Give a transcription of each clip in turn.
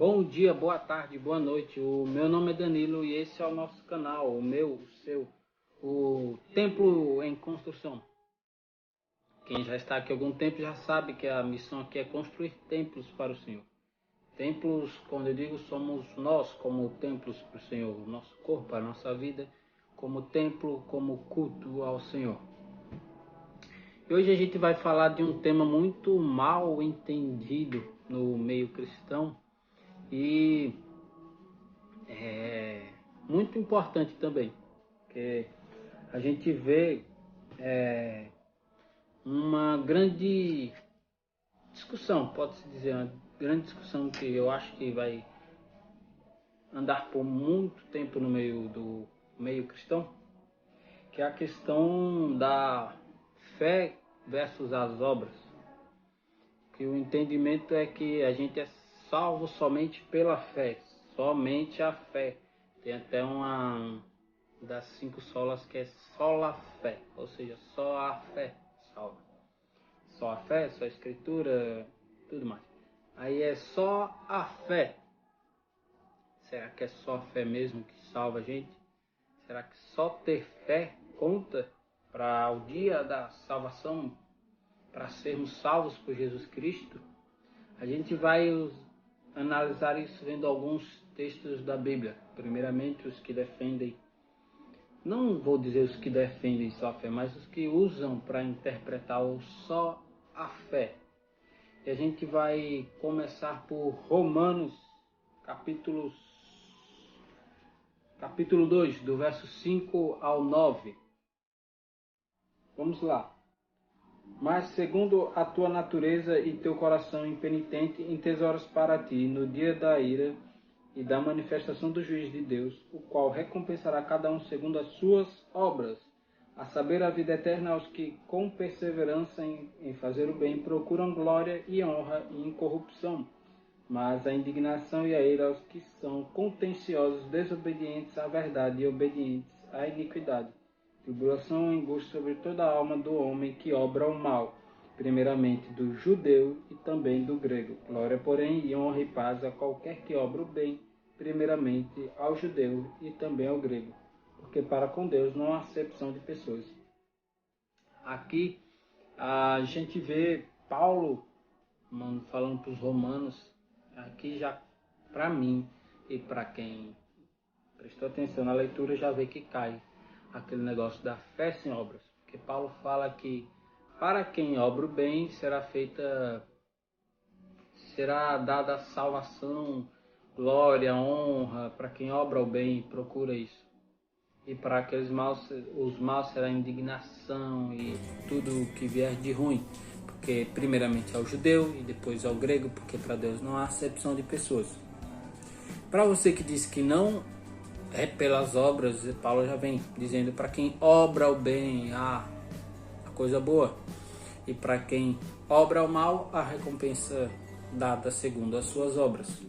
Bom dia, boa tarde, boa noite. O meu nome é Danilo e esse é o nosso canal, o meu, o seu, o Templo em Construção. Quem já está aqui há algum tempo já sabe que a missão aqui é construir templos para o Senhor. Templos, quando eu digo, somos nós como templos para o Senhor, o nosso corpo, a nossa vida, como templo, como culto ao Senhor. E hoje a gente vai falar de um tema muito mal entendido no meio cristão e é muito importante também, porque a gente vê uma grande discussão, pode-se dizer, uma grande discussão que eu acho que vai andar por muito tempo no meio do meio cristão, que é a questão da fé versus as obras. Que o entendimento é que a gente é salvo somente pela fé, somente a fé. Tem até uma das 5 solas que é sola fé, ou seja, só a fé salva. Só a fé, só a escritura, tudo mais. Aí é só a fé. Será que é só a fé mesmo que salva a gente? Será que só ter fé conta para o dia da salvação, para sermos salvos por Jesus Cristo? A gente vai analisar isso vendo alguns textos da Bíblia. Primeiramente os que defendem, não vou dizer os que defendem só a fé, mas os que usam para interpretar o só a fé. E a gente vai começar por Romanos, capítulo 2, do verso 5 ao 9. Vamos lá. Mas segundo a tua natureza e teu coração impenitente, entesouras para ti no dia da ira e da manifestação do juiz de Deus, o qual recompensará cada um segundo as suas obras, a saber, a vida eterna aos que com perseverança em fazer o bem procuram glória e honra e incorrupção, mas a indignação e a ira aos que são contenciosos, desobedientes à verdade e obedientes à iniquidade. Tribulação e angústia sobre toda a alma do homem que obra o mal, primeiramente do judeu e também do grego. Glória, porém, e honra e paz a qualquer que obra o bem, primeiramente ao judeu e também ao grego, porque para com Deus não há acepção de pessoas. Aqui a gente vê Paulo falando para os romanos, aqui já para mim e para quem prestou atenção na leitura já vê que cai aquele negócio da fé sem obras, porque Paulo fala que para quem obra o bem será dada salvação, glória, honra, para quem obra o bem procura isso. E para aqueles maus, os maus será indignação e tudo que vier de ruim, porque primeiramente ao judeu e depois ao grego, porque para Deus não há acepção de pessoas. Para você que diz que não é pelas obras, Paulo já vem dizendo para quem obra o bem, a coisa boa, e para quem obra o mal, a recompensa dada segundo as suas obras.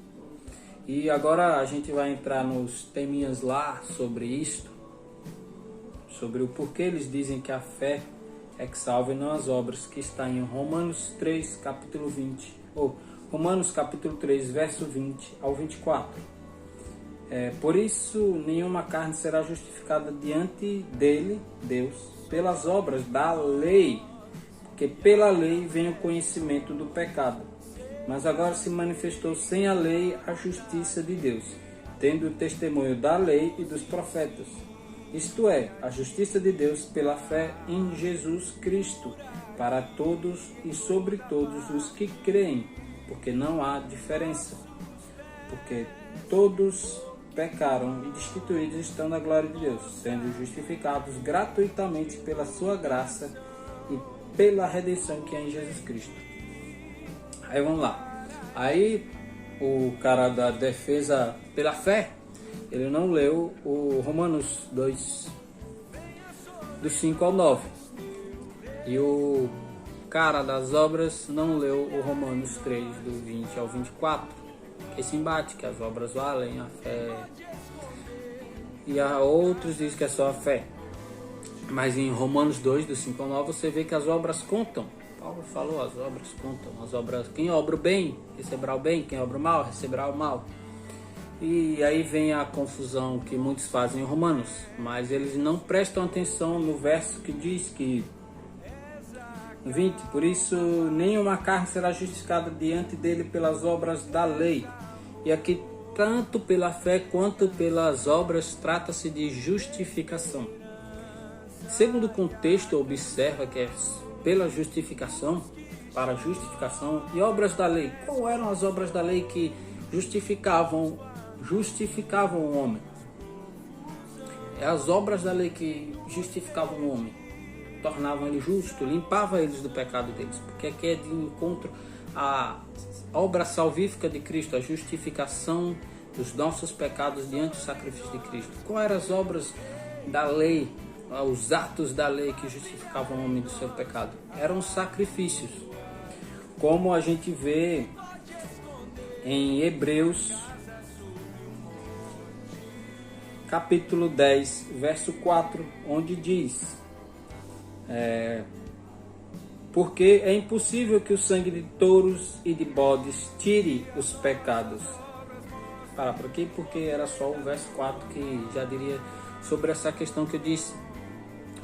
E agora a gente vai entrar nos teminhas lá sobre isto, sobre o porquê eles dizem que a fé é que salva e não as obras, que está em Romanos 3, capítulo 20, ou Romanos capítulo 3, verso 20 ao 24. Por isso, nenhuma carne será justificada diante dele, Deus, pelas obras da lei, porque pela lei vem o conhecimento do pecado. Mas agora se manifestou sem a lei a justiça de Deus, tendo o testemunho da lei e dos profetas. Isto é, a justiça de Deus pela fé em Jesus Cristo, para todos e sobre todos os que creem, porque não há diferença. Porque todos pecaram e destituídos estão da glória de Deus, sendo justificados gratuitamente pela sua graça e pela redenção que é em Jesus Cristo. Aí vamos lá. Aí o cara da defesa pela fé, ele não leu o Romanos 2, do 5 ao 9. E o cara das obras não leu o Romanos 3, do 20 ao 24. Que se embate, que as obras valem, a fé. E a outros diz que é só a fé. Mas em Romanos 2, do 5 ao 9, você vê que as obras contam. Paulo falou, as obras contam. As obras, quem obra o bem, receberá o bem. Quem obra o mal, receberá o mal. E aí vem a confusão que muitos fazem em Romanos. Mas eles não prestam atenção no verso que diz que... 20. Por isso, nenhuma carne será justificada diante dele pelas obras da lei. E aqui, tanto pela fé quanto pelas obras, trata-se de justificação. Segundo o contexto, observa que é pela justificação, para justificação e obras da lei. Qual eram as obras da lei que justificavam o homem? É as obras da lei que justificavam o homem, tornavam ele justo, limpavam eles do pecado deles, porque aqui é de encontro à obra salvífica de Cristo, a justificação dos nossos pecados diante do sacrifício de Cristo. Quais eram as obras da lei? Os atos da lei que justificavam o homem do seu pecado eram sacrifícios, como a gente vê em Hebreus capítulo 10, verso 4, onde diz: porque é impossível que o sangue de touros e de bodes tire os pecados. Parar por aqui, porque era só o verso 4 que já diria sobre essa questão que eu disse.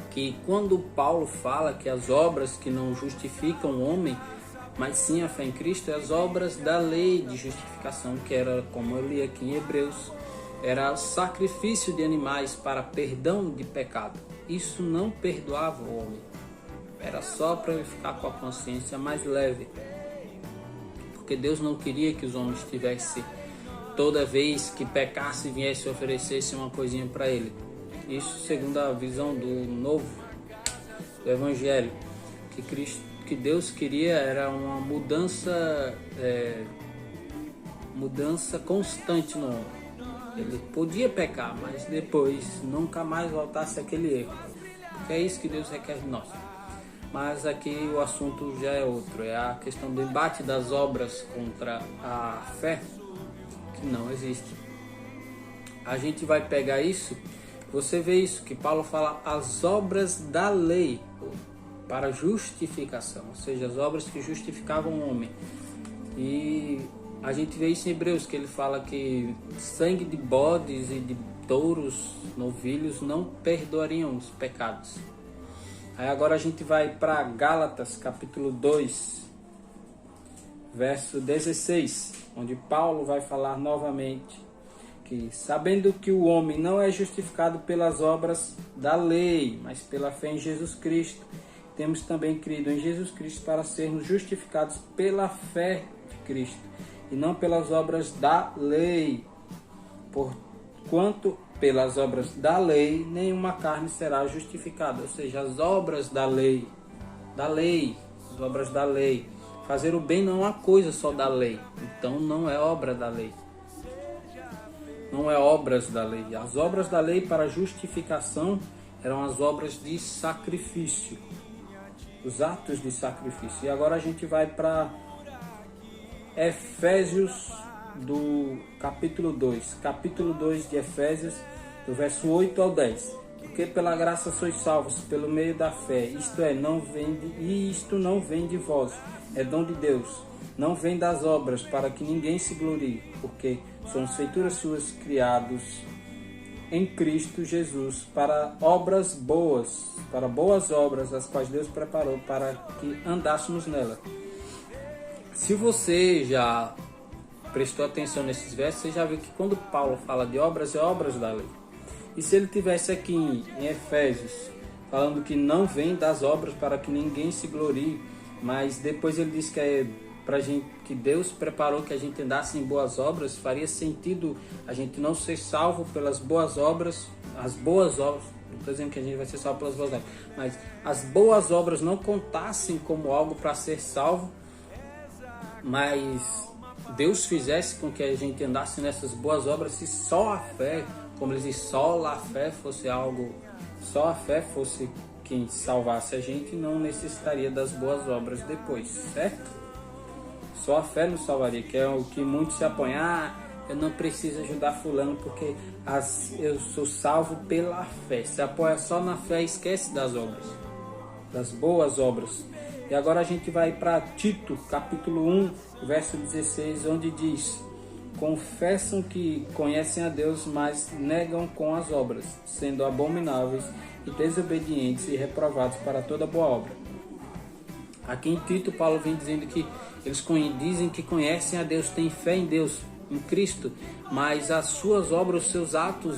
Que quando Paulo fala que as obras que não justificam o homem, mas sim a fé em Cristo, é as obras da lei de justificação, que era, como eu li aqui em Hebreus, era sacrifício de animais para perdão de pecado. Isso não perdoava o homem, era só para ele ficar com a consciência mais leve, porque Deus não queria que os homens tivessem, toda vez que pecasse, viesse e oferecesse uma coisinha para ele. Isso segundo a visão do novo, do Evangelho, que Deus queria era uma mudança constante no homem. Ele podia pecar, mas depois nunca mais voltasse àquele erro, porque é isso que Deus requer de nós. Mas aqui o assunto já é outro, é a questão do embate das obras contra a fé, que não existe. A gente vai pegar isso. Você vê isso, que Paulo fala as obras da lei para justificação, ou seja, as obras que justificavam o homem. E a gente vê isso em Hebreus, que ele fala que sangue de bodes e de touros, novilhos, não perdoariam os pecados. Aí agora a gente vai para Gálatas, capítulo 2, verso 16, onde Paulo vai falar novamente que, sabendo que o homem não é justificado pelas obras da lei, mas pela fé em Jesus Cristo, temos também crido em Jesus Cristo para sermos justificados pela fé de Cristo, e não pelas obras da lei. Porquanto pelas obras da lei, nenhuma carne será justificada. Ou seja, as obras da lei, as obras da lei. Fazer o bem não é uma coisa só da lei, então não é obra da lei. Não é obras da lei. As obras da lei para justificação eram as obras de sacrifício, os atos de sacrifício. E agora a gente vai para Efésios, do capítulo 2. Capítulo 2 de Efésios, do verso 8 ao 10. Porque pela graça sois salvos pelo meio da fé. Isto não vem de vós, é dom de Deus. Não vem das obras, para que ninguém se glorie, porque somos feituras suas, criados em Cristo Jesus, para obras boas, para boas obras, as quais Deus preparou para que andássemos nela. Se você já prestou atenção nesses versos, você já viu que quando Paulo fala de obras, é obras da lei. E se ele tivesse aqui em Efésios, falando que não vem das obras para que ninguém se glorie, mas depois ele diz que é pra gente, que Deus preparou que a gente andasse em boas obras, faria sentido a gente não ser salvo pelas boas obras, as boas obras, não estou dizendo que a gente vai ser salvo pelas boas obras, mas as boas obras não contassem como algo para ser salvo, mas Deus fizesse com que a gente andasse nessas boas obras, se só a fé, como eles dizem, só a fé fosse algo, só a fé fosse quem salvasse a gente, não necessitaria das boas obras depois, certo? Só a fé nos salvaria, que é o que muitos se apoiam. eu não preciso ajudar fulano porque eu sou salvo pela fé. Se apoia só na fé, esquece das obras, das boas obras. E agora a gente vai para Tito, capítulo 1, verso 16, onde diz: confessam que conhecem a Deus, mas negam com as obras, sendo abomináveis e desobedientes e reprovados para toda boa obra. Aqui em Tito, Paulo vem dizendo que eles dizem que conhecem a Deus, têm fé em Deus, em Cristo, mas as suas obras, os seus atos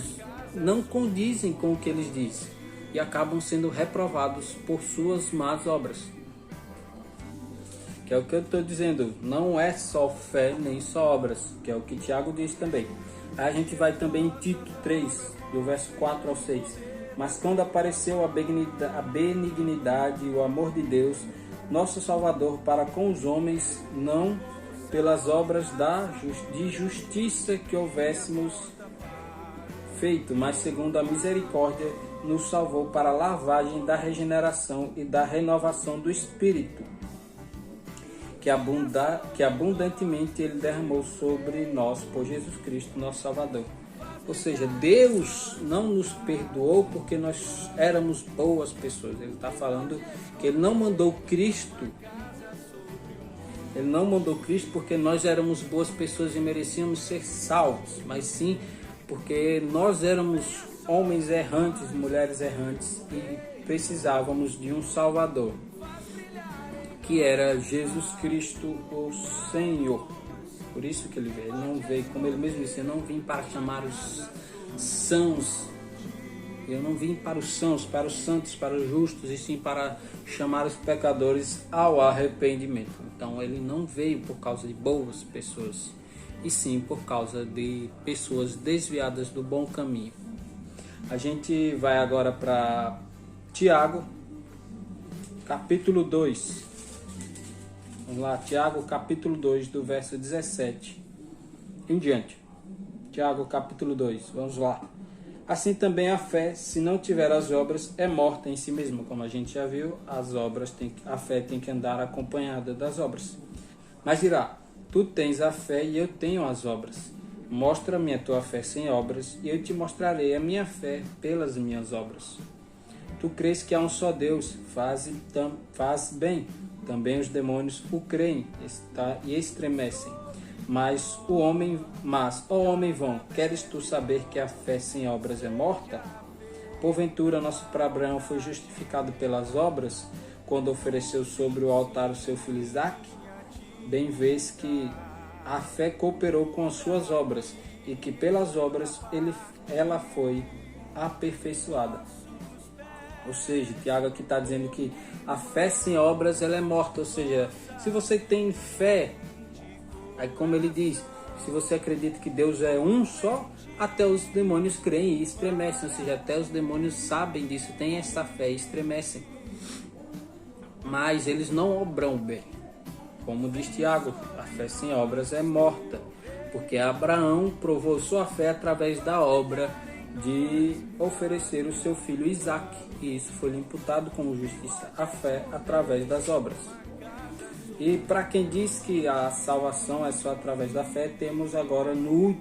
não condizem com o que eles dizem e acabam sendo reprovados por suas más obras. Que é o que eu estou dizendo, não é só fé nem só obras, que é o que Tiago diz também. Aí a gente vai também em Tito 3, do verso 4 ao 6. Mas quando apareceu a benignidade e o amor de Deus, nosso Salvador, para com os homens, não pelas obras de justiça que houvéssemos feito, mas segundo a misericórdia, nos salvou para a lavagem da regeneração e da renovação do Espírito, que abundantemente Ele derramou sobre nós, por Jesus Cristo, nosso Salvador. Ou seja, Deus não nos perdoou porque nós éramos boas pessoas. Ele está falando que Ele não mandou Cristo. Ele não mandou Cristo porque nós éramos boas pessoas e merecíamos ser salvos, mas sim porque nós éramos homens errantes, mulheres errantes e precisávamos de um Salvador, que era Jesus Cristo, o Senhor. Por isso que ele veio. Ele não veio, como ele mesmo disse, eu não vim para chamar os sãos. Eu não vim para os sãos, para os santos, para os justos, e sim para chamar os pecadores ao arrependimento. Então ele não veio por causa de boas pessoas, e sim por causa de pessoas desviadas do bom caminho. A gente vai agora para Tiago, capítulo 2. Vamos lá, Tiago, capítulo 2, do verso 17 em diante. Tiago, capítulo 2, vamos lá. Assim também a fé, se não tiver as obras, é morta em si mesma. Como a gente já viu, a fé tem que andar acompanhada das obras. Mas dirá, tu tens a fé e eu tenho as obras. Mostra-me a tua fé sem obras, e eu te mostrarei a minha fé pelas minhas obras. Tu crês que há um só Deus, faz bem. Também os demônios o creem e estremecem. Mas, ó homem vão, queres tu saber que a fé sem obras é morta? Porventura, nosso pai Abraão foi justificado pelas obras, quando ofereceu sobre o altar o seu filho Isaque? Bem vês que a fé cooperou com as suas obras, e que pelas obras ela foi aperfeiçoada. Ou seja, Tiago aqui está dizendo que a fé sem obras ela é morta. Ou seja, se você tem fé, aí como ele diz, se você acredita que Deus é um só, até os demônios creem e estremecem. Ou seja, até os demônios sabem disso, têm essa fé e estremecem. Mas eles não obram bem. Como diz Tiago, a fé sem obras é morta. Porque Abraão provou sua fé através da obra de oferecer o seu filho Isaque, e isso foi lhe imputado como justiça, a fé através das obras. E para quem diz que a salvação é só através da fé, temos agora no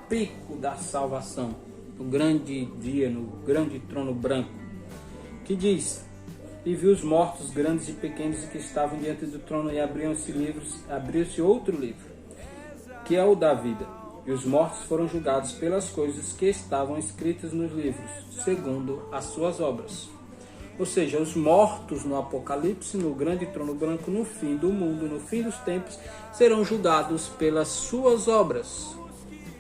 pico da salvação, no grande dia, no grande trono branco, que diz: e viu os mortos, grandes e pequenos, que estavam diante do trono, e abriu-se outro livro, que é o da vida. E os mortos foram julgados pelas coisas que estavam escritas nos livros, segundo as suas obras. Ou seja, os mortos no Apocalipse, no grande trono branco, no fim do mundo, no fim dos tempos, serão julgados pelas suas obras.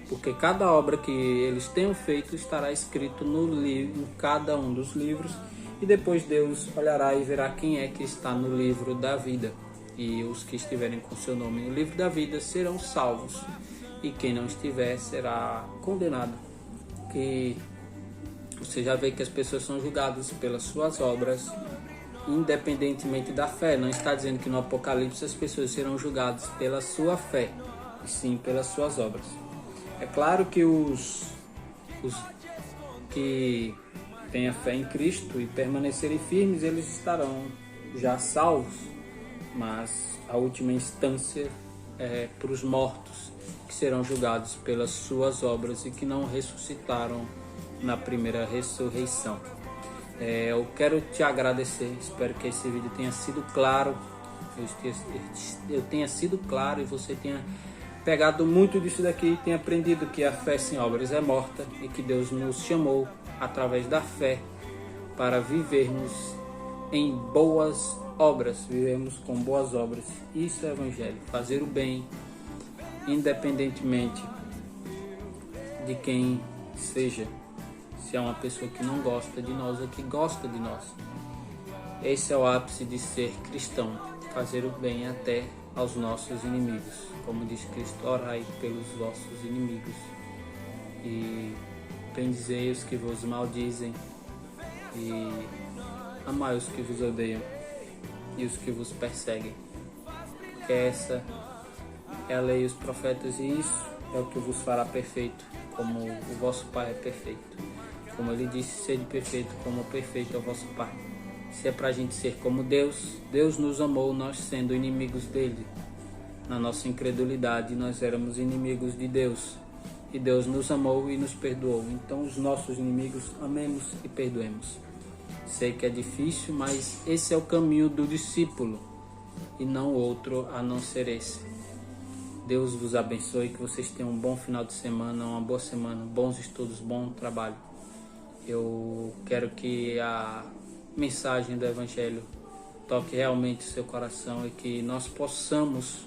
Porque cada obra que eles tenham feito estará escrito no livro, em cada um dos livros, e depois Deus olhará e verá quem é que está no livro da vida. E os que estiverem com seu nome no livro da vida serão salvos. E quem não estiver será condenado. Que você já vê que as pessoas são julgadas pelas suas obras, independentemente da fé. Não está dizendo que no Apocalipse as pessoas serão julgadas pela sua fé, e sim pelas suas obras. É claro que os que têm a fé em Cristo e permanecerem firmes, eles estarão já salvos. Mas a última instância para os mortos, que serão julgados pelas suas obras e que não ressuscitaram na primeira ressurreição. Eu quero te agradecer, espero que esse vídeo tenha sido claro, eu tenha sido claro e você tenha pegado muito disso daqui e tenha aprendido que a fé sem obras é morta e que Deus nos chamou através da fé para vivermos em boas obras, vivemos com boas obras. Isso é evangelho, fazer o bem, independentemente de quem seja, se é uma pessoa que não gosta de nós ou que gosta de nós. Esse é o ápice de ser cristão, fazer o bem até aos nossos inimigos. Como diz Cristo, orai pelos vossos inimigos e bendizei os que vos maldizem e amai os que vos odeiam e os que vos perseguem. Porque essa é a lei e os profetas, e isso é o que vos fará perfeito, como o vosso Pai é perfeito. Como ele disse, sede perfeito como perfeito é o vosso Pai. Se é para a gente ser como Deus, Deus nos amou, nós sendo inimigos dele. Na nossa incredulidade, nós éramos inimigos de Deus. E Deus nos amou e nos perdoou. Então, os nossos inimigos, amemos e perdoemos. Sei que é difícil, mas esse é o caminho do discípulo e não outro a não ser esse. Deus vos abençoe, que vocês tenham um bom final de semana, uma boa semana, bons estudos, bom trabalho. Eu quero que a mensagem do Evangelho toque realmente o seu coração e que nós possamos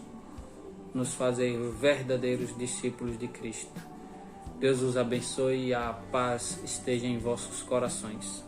nos fazer verdadeiros discípulos de Cristo. Deus os abençoe e a paz esteja em vossos corações.